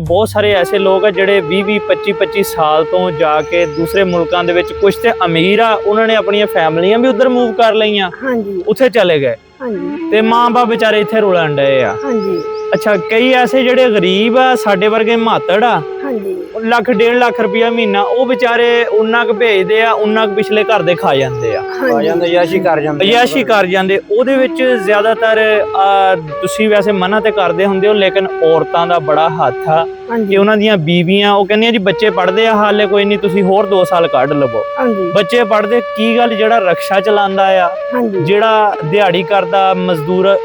ਬਹੁਤ ਸਾਰੇ ਐਸੇ ਲੋਕ ਆ ਜਿਹੜੇ 20 25 ਸਾਲ ਤੋਂ ਜਾ ਕੇ ਦੂਸਰੇ ਮੁਲਕਾਂ ਦੇ ਵਿੱਚ, ਕੁਝ ਤੇ ਅਮੀਰ ਆ, ਉਹਨਾਂ ਨੇ ਆਪਣੀਆਂ ਫੈਮਲੀਆਂ ਵੀ ਉਧਰ ਮੂਵ ਕਰ ਲਈਆਂ, ਉੱਥੇ ਚਲੇ ਗਏ ਤੇ ਮਾਂ-ਬਾਪ ਵਿਚਾਰੇ ਇੱਥੇ ਰੁਲਣ ਡਏ ਆ। ਅੱਛਾ, ਕਈ ਐਸੇ ਜਿਹੜੇ ਗਰੀਬ ਆ, ਸਾਡੇ ਵਰਗੇ ਮਾਤੜ ਆ, ਲੱਖ 1.5 ਲੱਖ ਰੁਪਇਆ ਮਹੀਨਾ, ਉਹ ਵਿਚਾਰੇ ਉਨਾ ਕੁ ਭੇਜਦੇ ਆ, ਉਨਾ ਕੁ ਪਿਛਲੇ ਘਰ ਦੇ ਖਾ ਜਾਂਦੇ ਆ, ਯਾਸ਼ੀ ਕਰ ਜਾਂਦੇ। ਉਹਦੇ ਵਿੱਚ ਜ਼ਿਆਦਾਤਰ ਤੁਸੀਂ ਵੈਸੇ ਮਨਾ ਤੇ ਕਰਦੇ ਹੁੰਦੇ ਹੋ, ਲੇਕਿਨ ਔਰਤਾਂ ਦਾ ਬੜਾ ਹੱਥ ਆ ਕਿ ਉਹਨਾਂ ਦੀਆਂ ਬੀਬੀਆਂ ਉਹ ਕਹਿੰਦੀਆਂ ਜੀ ਬੱਚੇ ਪੜ੍ਹਦੇ ਆ, ਹਾਲੇ ਕੋਈ ਨਹੀਂ, ਤੁਸੀਂ ਹੋਰ 2 ਸਾਲ ਕੱਢ ਲਵੋ। ਬੱਚੇ ਪੜ੍ਹਦੇ ਕੀ ਗੱਲ, ਜਿਹੜਾ ਰਕਸ਼ਾ ਚਲਾਉਂਦਾ ਆ, ਜਿਹੜਾ ਦਿਹਾੜੀ ਕਰਦਾ ਮਜ਼ਦੂਰ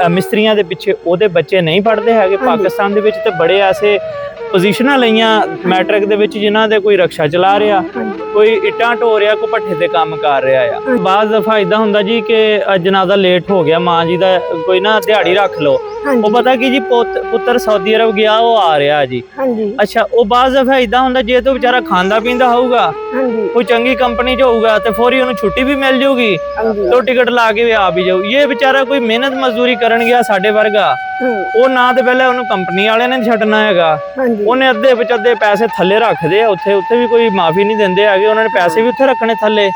ਮਿਸਤਰੀਆਂ ਦੇ ਪਿੱਛੇ, ਉਹਦੇ ਬੱਚੇ ਨਹੀਂ ਪੜ੍ਹਦੇ ਹੈਗੇ। ਪਾਕਿਸਤਾਨ ਦੇ ਵਿੱਚ ਤੇ ਬੜੇ ਐਸੇ ਪੋਜੀਸ਼ਨਾਂ ਲਈਆਂ ਮੈਟ੍ਰਿਕ ਦੇ ਵਿੱਚ ਜਿਨ੍ਹਾਂ ਦੇ ਕੋਈ ਰਕਸ਼ਾ ਚਲਾ ਰਿਹਾ, ਕੋਈ ਇੱਟਾਂ ਢੋ ਰਿਹਾ, ਕੋਈ ਭੱਠੇ ਤੇ ਕੰਮ ਕਰ ਰਿਹਾ ਆ। ਬਾਅਦ ਦਫਾ ਏਦਾਂ ਹੁੰਦਾ ਜੀ ਕਿ ਜਨਾਜ਼ਾ ਲੇਟ ਹੋ ਗਿਆ, ਮਾਂ ਜੀ ਦਾ ਕੋਈ ਨਾ ਦਿਹਾੜੀ ਰੱਖ ਲਓ, ਉਹ ਪਤਾ ਕੀ ਜੀ ਪੁੱਤਰ ਸਾਊਦੀ ਅਰਬ ਗਿਆ, ਉਹ ਆ ਰਿਹਾ ਜੀ। ਅੱਛਾ, ਉਹ ਬਾਅਦ ਦਫਾ ਏਦਾਂ ਹੁੰਦਾ ਜੇ ਤੂੰ ਵਿਚਾਰਾ ਖਾਂਦਾ ਪੀਂਦਾ ਹੋਊਗਾ, ਕੋਈ ਚੰਗੀ ਕੰਪਨੀ 'ਚ ਹੋਊਗਾ ਤੇ ਫੌਰੀ ਉਹਨੂੰ ਛੁੱਟੀ ਵੀ ਮਿਲ ਜਾਊਗੀ ਤੇ ਟਿਕਟ ਲਾ ਕੇ ਆ ਵੀ ਜਾਊ। ਇਹ ਵਿਚਾਰਾ ਕੋਈ ਮਿਹਨਤ ਮਜ਼ਦੂਰੀ ਕਰਨ ਗਿਆ ਸਾਡੇ ਵਰਗਾ, ਉਹ ਨਾ ਤੇ ਪਹਿਲਾਂ ਉਹਨੂੰ ਕੰਪਨੀ ਵਾਲਿਆਂ ਨੇ ਛੱਡਣਾ ਹੈਗਾ, ਉਹਨੇ ਅੱਧੇ ਵਿੱਚ ਅੱਧੇ ਪੈਸੇ ਥੱਲੇ ਰੱਖਦੇ ਆ, ਉੱਥੇ ਵੀ ਕੋਈ ਮਾਫੀ ਨਹੀਂ ਦਿੰਦੇ ਹੈਗੇ, ਉਹਨਾਂ ਨੇ ਪੈਸੇ ਵੀ ਉੱਥੇ ਰੱਖਣੇ ਥੱਲੇ,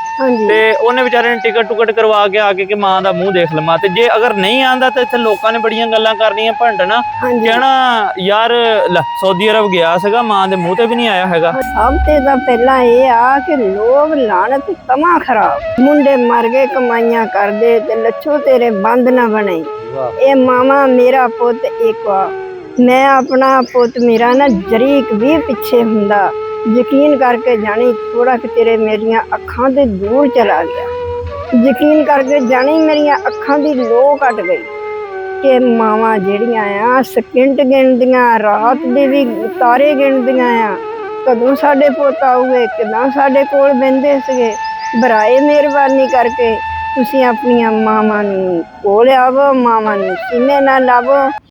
ਤੇ ਉਹਨੇ ਵਿਚਾਰੇ ਨੇ ਟਿਕਟ ਟੁਕਟ ਕਰਵਾ ਕੇ ਆ ਕੇ ਕਿ ਮਾਂ ਦਾ ਮੂੰਹ ਦੇਖ ਲਵਾਂ। ਤੇ ਜੇ ਅਗਰ ਨਹੀਂ ਆਂਦਾ ਤਾਂ ਇੱਥੇ ਲੋਕਾਂ ਨੇ ਬੜੀਆਂ ਗੱਲਾਂ ਕਰਨੀਆਂ, ਭੰਡਣਾ, ਕਹਿਣਾ ਯਾਰ ਸਾਊਦੀ ਅਰਬ ਗਿਆ ਸੀਗਾ, ਮਾਂ ਦੇ ਮੂੰਹ ਤੇ ਵੀ ਨਹੀਂ ਆਇਆ ਹੈਗਾ। ਸਭ ਤੇ ਤਾਂ ਪਹਿਲਾਂ ਇਹ ਆ ਕਿ ਲੋਕ ਲਾਣਤ ਤਮਾ ਖਰਾਬ, ਮੁੰਡੇ ਮਰ ਗਏ ਕਮਾਈਆਂ ਕਰਦੇ ਤੇ ਲੱਛੋ ਤੇਰੇ ਬੰਦ ਨਾ ਬਣੇ। ਇਹ ਮਾਮਾ ਮੇਰਾ ਪੁੱਤ ਇੱਕ ਆ, ਮੈਂ ਆਪਣਾ ਪੁੱਤ ਮੇਰਾ ਨਾ ਜਰੀਕ ਵੀ ਪਿੱਛੇ ਹੁੰਦਾ, ਯਕੀਨ ਕਰਕੇ ਜਾਣੀ ਥੋੜਾ ਕਿ ਤੇਰੇ ਮੇਰੀਆਂ ਅੱਖਾਂ ਦੇ ਦੂਰ ਚਲਾ ਗਿਆ, ਯਕੀਨ ਕਰਕੇ ਜਾਣੀ ਮੇਰੀਆਂ ਅੱਖਾਂ ਦੀ ਲੋ ਘਟ ਗਈ ਕਿ ਮਾਵਾਂ ਜਿਹੜੀਆਂ ਆ ਸਕਿੰਟ ਗਿਣਦੀਆਂ, ਰਾਤ ਦੇ ਵੀ ਤਾਰੇ ਗਿਣਦੀਆਂ ਆ, ਕਦੋਂ ਸਾਡੇ ਪੁੱਤ ਆਊਗੇ, ਕਿਦਾਂ ਸਾਡੇ ਕੋਲ ਬਹਿੰਦੇ ਸੀਗੇ। ਬਰਾਏ ਮਿਹਰਬਾਨੀ ਕਰਕੇ ਤੁਸੀਂ ਆਪਣੀਆਂ ਮਾਵਾਂ ਨੂੰ ਕੋਲ ਆਵੋ, ਮਾਵਾਂ ਨੂੰ ਸੀਨੇ ਨਾਲ ਲਾਵੋ।